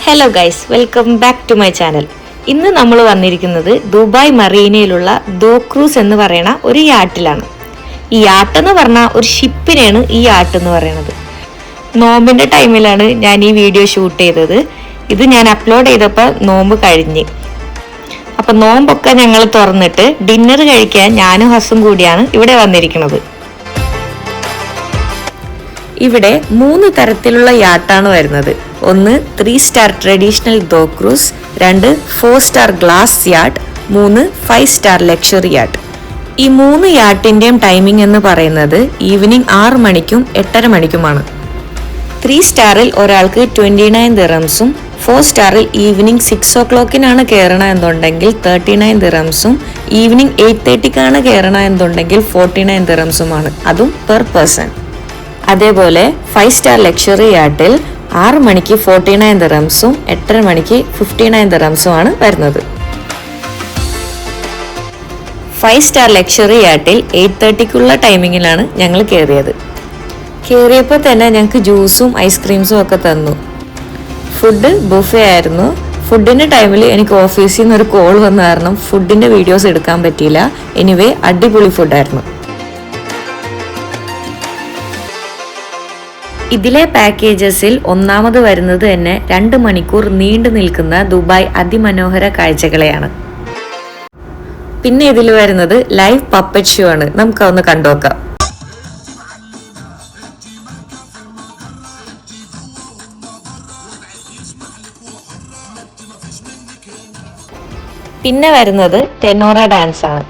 Hello guys, welcome back to my channel. ഇന്ന് നമ്മൾ വന്നിരിക്കുന്നത് ദുബായ് മറീനയിലുള്ള ദോ ക്രൂസ് എന്ന് പറയുന്ന ഒരു യാട്ടിലാണ്. ഈ യാട്ട് എന്ന് പറഞ്ഞാൽ ഒരു ഷിപ്പിനെയാണ് ഈ യാട്ട് എന്ന് പറയുന്നത്. നോമ്പിന്റെ ടൈമിലാണ് ഞാൻ ഈ വീഡിയോ ഷൂട്ട് ചെയ്തത്. ഇത് ഞാൻ അപ്ലോഡ് ചെയ്തപ്പോൾ നോമ്പ് കഴിഞ്ഞ്. അപ്പം നോമ്പൊക്കെ ഞങ്ങൾ തുറന്നിട്ട് ഡിന്നർ കഴിക്കാൻ ഞാനും ഹസും കൂടിയാണ് ഇവിടെ വന്നിരിക്കുന്നത്. ഇവിടെ 3 തരത്തിലുള്ള യാട്ടാണ് വരുന്നത്. ഒന്ന് 3 star traditional dhow cruise, 2 4 star glass yacht, 3 5 star luxury yacht. ഈ 3 യാട്ടിന്റെയും ടൈമിംഗ് എന്ന് പറയുന്നത് ഈവനിങ് 6 മണിക്കും 8:30 മണിക്കുമാണ്. 3 സ്റ്റാറിൽ ഒരാൾക്ക് 29 ദിറംസും 4 സ്റ്റാറിൽ ഈവനിങ് 6 o'clockനാണ് കയറണ എന്നുണ്ടെങ്കിൽ 39 ദിറംസും, ഈവനിങ് 8:30ക്കാണ് കയറണ എന്നുണ്ടെങ്കിൽ 49 ദിറംസുമാണ്, അതും പെർ പേഴ്സൺ. അതേപോലെ 5 സ്റ്റാർ ലക്ഷറി യാട്ടിൽ 6 മണിക്ക് 49 ദിറംസും 8:30 മണിക്ക് 59 ദിറംസുമാണ് വരുന്നത്. 5 സ്റ്റാർ ലക്ഷറി യാട്ടിൽ 8:30ക്കുള്ള ടൈമിങ്ങിലാണ് ഞങ്ങൾ കയറിയത്. കയറിയപ്പോൾ തന്നെ ഞങ്ങൾക്ക് ജ്യൂസും ഐസ്ക്രീംസും ഒക്കെ തന്നു. ഫുഡ് ബുഫേ ആയിരുന്നു. ഫുഡിന്റെ ടൈമിൽ എനിക്ക് ഓഫീസിൽ നിന്ന് ഒരു കോൾ വന്ന കാരണം ഫുഡിന്റെ വീഡിയോസ് എടുക്കാൻ പറ്റിയില്ല. എനിവേ അടിപൊളി ഫുഡായിരുന്നു. ഇതിലെ പാക്കേജസിൽ ഒന്നാമത് വരുന്നത് തന്നെ 2 മണിക്കൂർ നീണ്ടു നിൽക്കുന്ന ദുബായ് അതിമനോഹര കാഴ്ചകളെയാണ്. പിന്നെ ഇതിൽ വരുന്നത് ലൈവ് പപ്പറ്റ് ഷോ ആണ്. നമുക്കൊന്ന് കണ്ടുനോക്കാം. പിന്നെ വരുന്നത് ടെനോറ ഡാൻസ് ആണ്.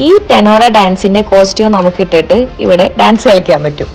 ഈ ടെനോറ ഡാൻസിന്റെ കോസ്റ്റ്യൂം നമുക്ക് ഇട്ടിട്ട് ഇവിടെ ഡാൻസ് കളിക്കാൻ പറ്റും.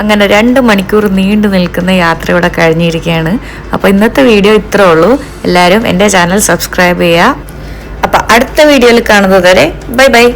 അങ്ങനെ 2 മണിക്കൂർ നീണ്ടു നിൽക്കുന്ന യാത്ര ഇവിടെ കഴിഞ്ഞിരിക്കുകയാണ്. അപ്പോൾ ഇന്നത്തെ വീഡിയോ ഇത്രേ ഉള്ളൂ. എല്ലാവരും എൻ്റെ ചാനൽ സബ്സ്ക്രൈബ് ചെയ്യുക. അപ്പോൾ അടുത്ത വീഡിയോയിൽ കാണുന്നത് വരെ ബൈ ബൈ.